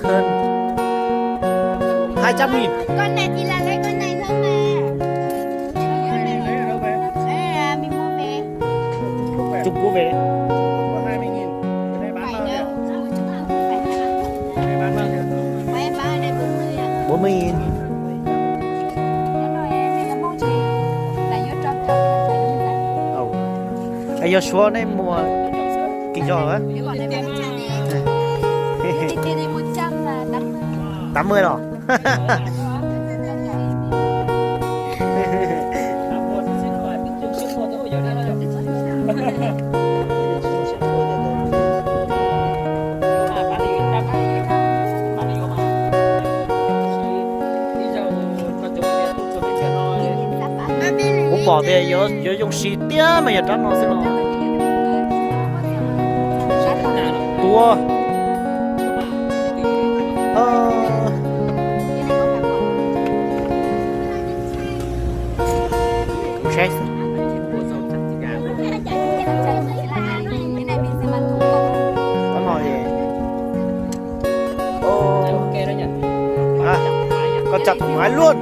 hơn 200.000. Con này chỉ là lấy con này thôi mà. Mình mua về. Trung Quốc về đấy. Có 20.000. Cái này bán Phải bao nhiêu? đâu. Cái này bán bao nhiêu? Mấy em bán ở đây 40 ạ. 40.000. Bây giờ số này mua kinh doanh á. 80 rồi. Cũng bỏ tiền giờ dùng xì tía mà giờ trắng nó sẽ lo. Tua. Chết. Nó nói gì? Ok đó nhỉ. Con chặt thoải mái luôn.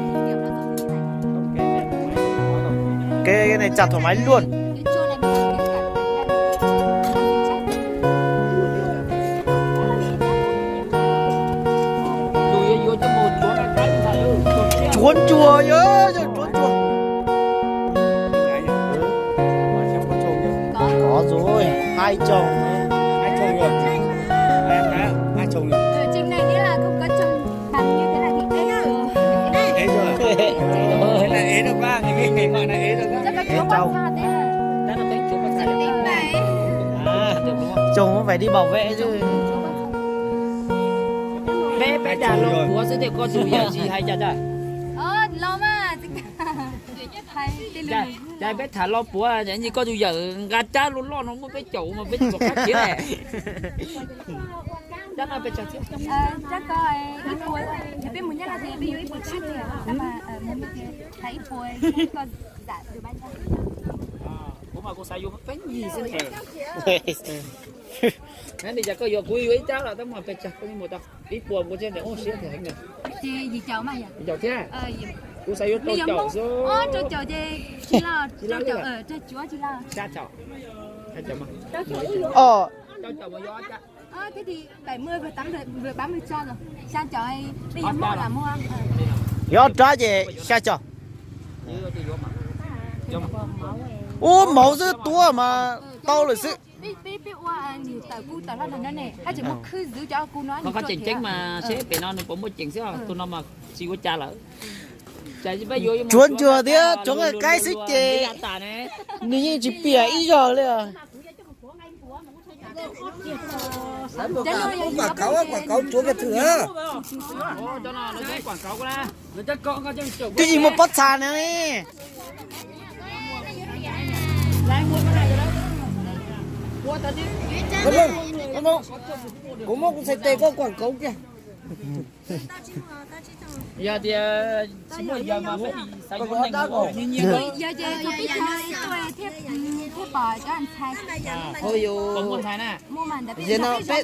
Cái này chặt thoải mái luôn. Chuốn chùa nhớ, chuốn chùa. Có rồi, 2 chồng. 2 chồng rồi. Em đã 2 chồng rồi. Chừng này nghĩa là không có chồng bằng như thế này thì Ế rồi. Thế là ế được ba, cái gọi là ế được ba. chắc là chú con xa thế à? Chắc là tính chú con xa. Tính vậy. Được đúng không? Chồng cũng phải đi bảo vệ chứ. Bé già lộn búa sẽ để con dù gì hay chả chả. Lâu mà. Chả bé thả lo búa chẳng như con dù giờ gà cha luôn lo nó mới bé chậu mà bé chậu khác chứ này. Chắc là bé chậu chứ. Chắc có ít tuổi. Bên muốn nhất là gì? Bên ít tuổi chứ thì mà muốn thấy ít tuổi con giả từ bao nhiêu? Ủa mà cô xài vô bánh gì xin hè. Nên bây giờ có vô quý với cháu là tao mà bé chậu có như một tao ít buồn của trên này ô xía thì hành này. Chị gì cháu mà nhỉ? Chậu thế. Cô xài vô tôi chậu số. Cho cháu gì? Chị lo. Cho cháu cho chúa chị lo. Cha chậu. Cha chậu mà. Cho cháu Cho chậu mà do cha. Thế thì 70 và 80 vừa 30 cho rồi. Sang cho ai bây giờ mua là mua ăn. Yo trả về xa cho. Ô máu rất tua mà tao là sự. Biết qua nhiều tờ cu tờ là nó nè. Hay chỉ một khứ giữ cho cu nói. Nó có chỉnh chính mà sẽ bị nó cũng một chỉnh xíu tôi nó mà chỉ có cha lỡ. Chuồn chùa thế, chúng là cái xích chè. Như chỉ bìa ít rồi lên. Quảng cáo chúa cái thử á. Cho nó cái quảng cáo ra. Người ta có cho chỗ. Cái gì mà bắt xà này. Đúng không? Có một cái tê có quảng cáo kìa. Giờ thì chỉ một giờ mà phải xài con này nhiều nhiều hơn. Giờ tôi biết tôi thiết bò cho anh thay. Thôi vô. Còn muốn thay nè. Mua màn đã Giờ nó bé.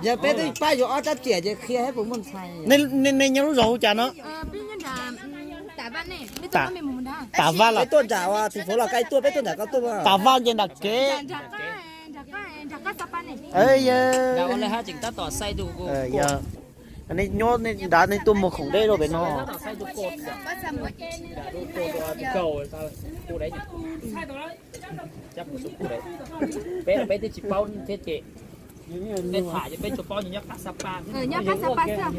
Giờ bé thì ba vô ở trái trẻ giờ kia hết cũng muốn thay. Nên nhớ rượu chả nó. Bây giờ là tả văn này, bây giờ mình muốn đó. Tả văn là. Cái tuần trả à, thành phố là cái tuần bé tuần trả có tuần à. Tả văn trên đặc kế. Này. Ê giờ. Đâu là hai chỉnh ta tỏ say đủ cô. Giờ. Anh ấy nhốt nên đá nên tôi một khổng đê rồi bên nó. Say đủ cột. Cầu sao? Cô đấy nhỉ? Chắc một số cô đấy. Bé là bé thì chỉ bao thế chị. Nên thả cho bé chụp bao nhiêu nhá Sapa. Nhá Sapa sao?